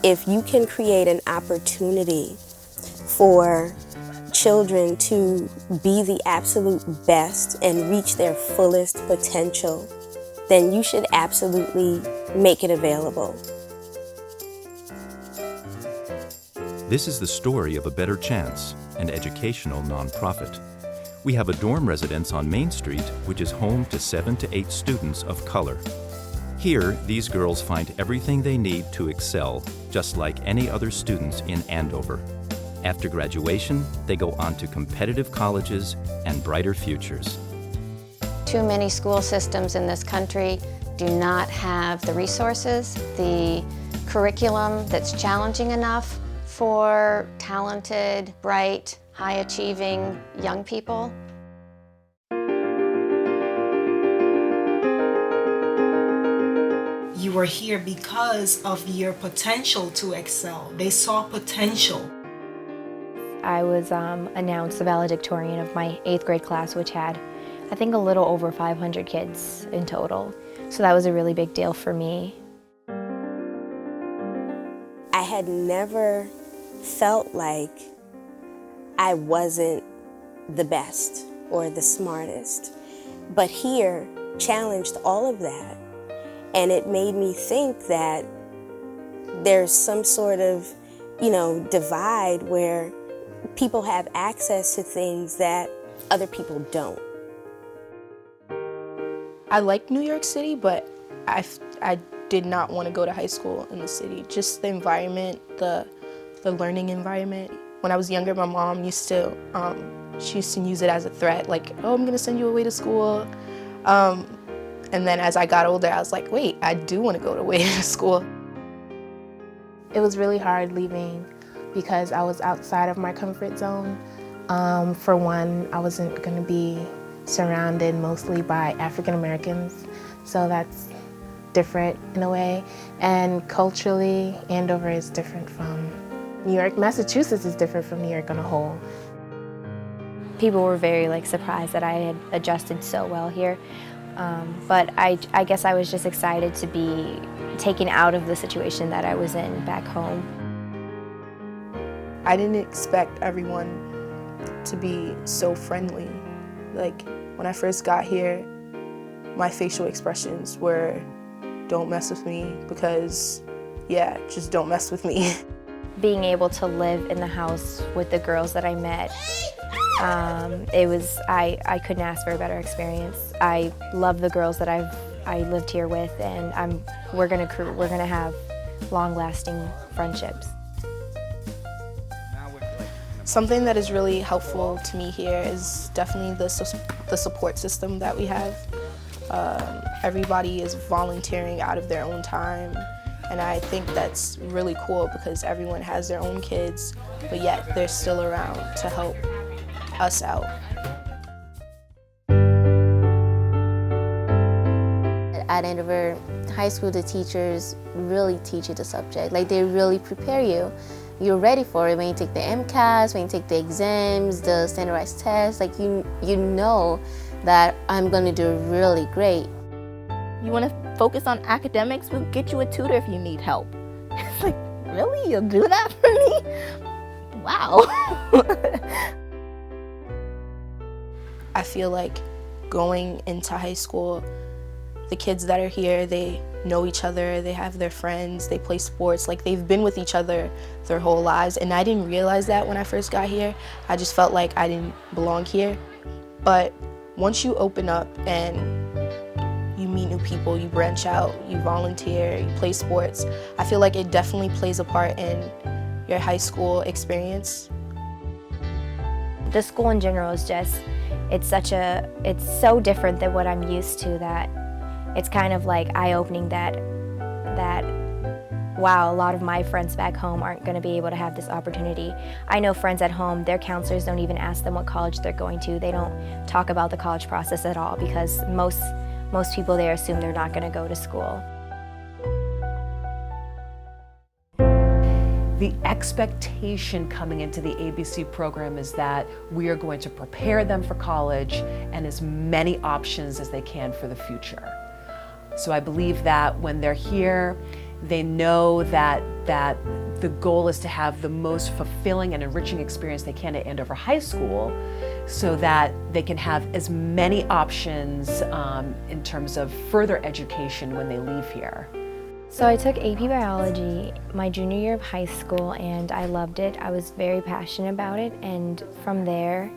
If you can create an opportunity for children to be the absolute best and reach their fullest potential, then you should absolutely make it available. This is the story of A Better Chance, an educational nonprofit. We have a dorm residence on Main Street, which is home to 7 to 8 students of color. Here, these girls find everything they need to excel, just like any other students in Andover. After graduation, they go on to competitive colleges and brighter futures. Too many school systems in this country do not have the resources, the curriculum that's challenging enough for talented, bright, high-achieving young people. You were here because of your potential to excel. They saw potential. I was announced the valedictorian of my 8th grade class, which had, I think, a little over 500 kids in total. So that was a really big deal for me. I had never felt like I wasn't the best or the smartest, but here challenged all of that. And it made me think that there's some sort of, divide where people have access to things that other people don't. I like New York City, but I did not want to go to high school in the city. Just the environment, the learning environment. When I was younger, my mom used to, she used to use it as a threat, like, oh, I'm gonna send you away to school. And then as I got older, I was like, wait, I do want to go away to school. It was really hard leaving because I was outside of my comfort zone. For one, I wasn't going to be surrounded mostly by African Americans, so that's different in a way. And culturally, Andover is different from New York. Massachusetts is different from New York on a whole. People were very surprised that I had adjusted so well here. But I guess I was just excited to be taken out of the situation that I was in back home. I didn't expect everyone to be so friendly. Like, when I first got here, my facial expressions were, don't mess with me, because, yeah, just don't mess with me. Being able to live in the house with the girls that I met, I couldn't ask for a better experience. I love the girls that I lived here with, and we're gonna have long-lasting friendships. Something that is really helpful to me here is definitely the support system that we have. Everybody is volunteering out of their own time, and I think that's really cool because everyone has their own kids, but yet they're still around to help us out. At Andover High School, the teachers really teach you the subject. Like, they really prepare you. You're ready for it when you take the MCAS, when you take the exams, the standardized tests. Like, you know that I'm going to do really great. You want to focus on academics? We'll get you a tutor if you need help. It's like, really? You'll do that for me? Wow. I feel like going into high school, the kids that are here, they know each other, they have their friends, they play sports, like they've been with each other their whole lives, and I didn't realize that when I first got here. I just felt like I didn't belong here. But once you open up and you meet new people, you branch out, you volunteer, you play sports, I feel like it definitely plays a part in your high school experience. The school in general is just, it's so different than what I'm used to that it's kind of like eye-opening that wow, a lot of my friends back home aren't going to be able to have this opportunity. I know friends at home, their counselors don't even ask them what college they're going to. They don't talk about the college process at all because most people there assume they're not going to go to school. The expectation coming into the ABC program is that we are going to prepare them for college and as many options as they can for the future. So I believe that when they're here They know that the goal is to have the most fulfilling and enriching experience they can at Andover High School, so that they can have as many options in terms of further education when they leave here. So I took AP Biology my junior year of high school, and I loved it. I was very passionate about it, and from there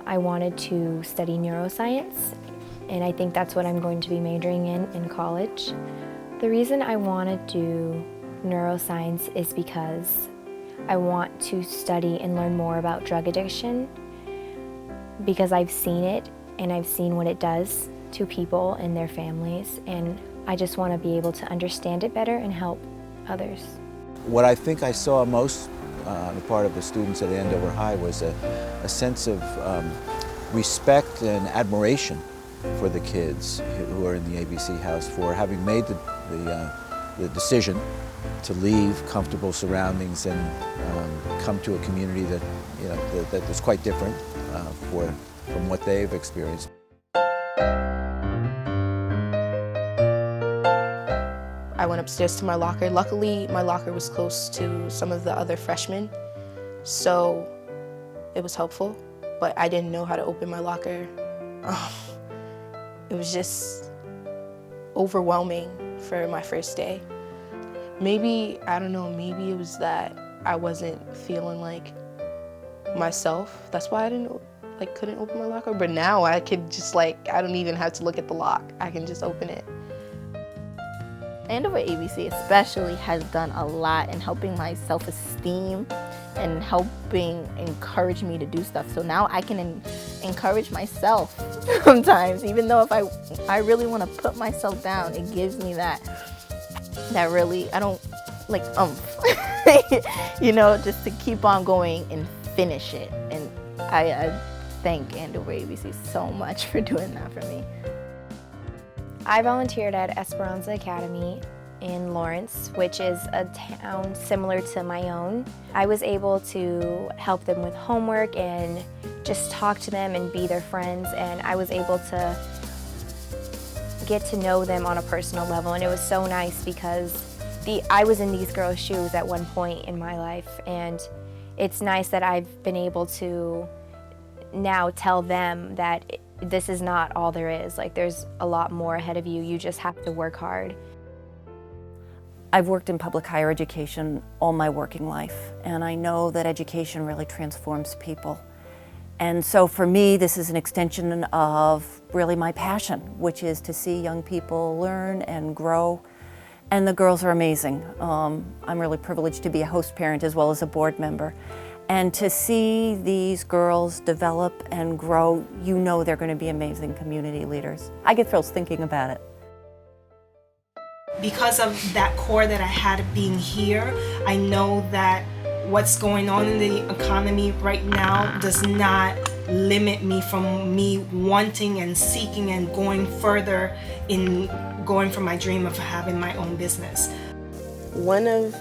I wanted to study neuroscience, and I think that's what I'm going to be majoring in college. The reason I want to do neuroscience is because I want to study and learn more about drug addiction, because I've seen it and I've seen what it does to people and their families, and I just want to be able to understand it better and help others. What I think I saw most on the part of the students at Andover High was a sense of respect and admiration for the kids who are in the ABC house for having made the decision to leave comfortable surroundings and come to a community that, that is quite different from what they've experienced. I went upstairs to my locker. Luckily, my locker was close to some of the other freshmen, so it was helpful, but I didn't know how to open my locker. It was just overwhelming for my first day. Maybe, I don't know, maybe it was that I wasn't feeling like myself. That's why I couldn't open my locker, but now I could just I don't even have to look at the lock. I can just open it. Andover ABC especially has done a lot in helping my self-esteem and helping encourage me to do stuff. So now I can encourage myself sometimes, even though if I really want to put myself down, it gives me that really, I don't like just to keep on going and finish it. And I thank Andover ABC so much for doing that for me. I volunteered at Esperanza Academy in Lawrence, which is a town similar to my own. I was able to help them with homework and just talk to them and be their friends, and I was able to get to know them on a personal level, and it was so nice because I was in these girls' shoes at one point in my life, and it's nice that I've been able to now tell them that this is not all there is. There's a lot more ahead of you. You just have to work hard. I've worked in public higher education all my working life, and I know that education really transforms people. And so for me, this is an extension of really my passion, which is to see young people learn and grow. And the girls are amazing. I'm really privileged to be a host parent as well as a board member. And to see these girls develop and grow, they're going to be amazing community leaders. I get thrills thinking about it. Because of that core that I had being here, I know that what's going on in the economy right now does not limit me from me wanting and seeking and going further in going for my dream of having my own business. One of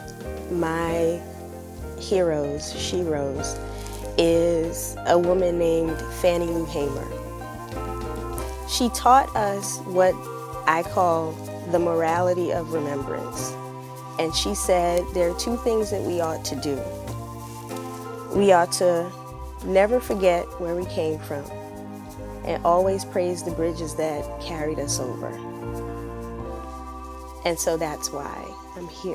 my heroes, sheroes, is a woman named Fannie Lou Hamer. She taught us what I call the morality of remembrance. And she said there are two things that we ought to do. We ought to never forget where we came from and always praise the bridges that carried us over. And so that's why I'm here.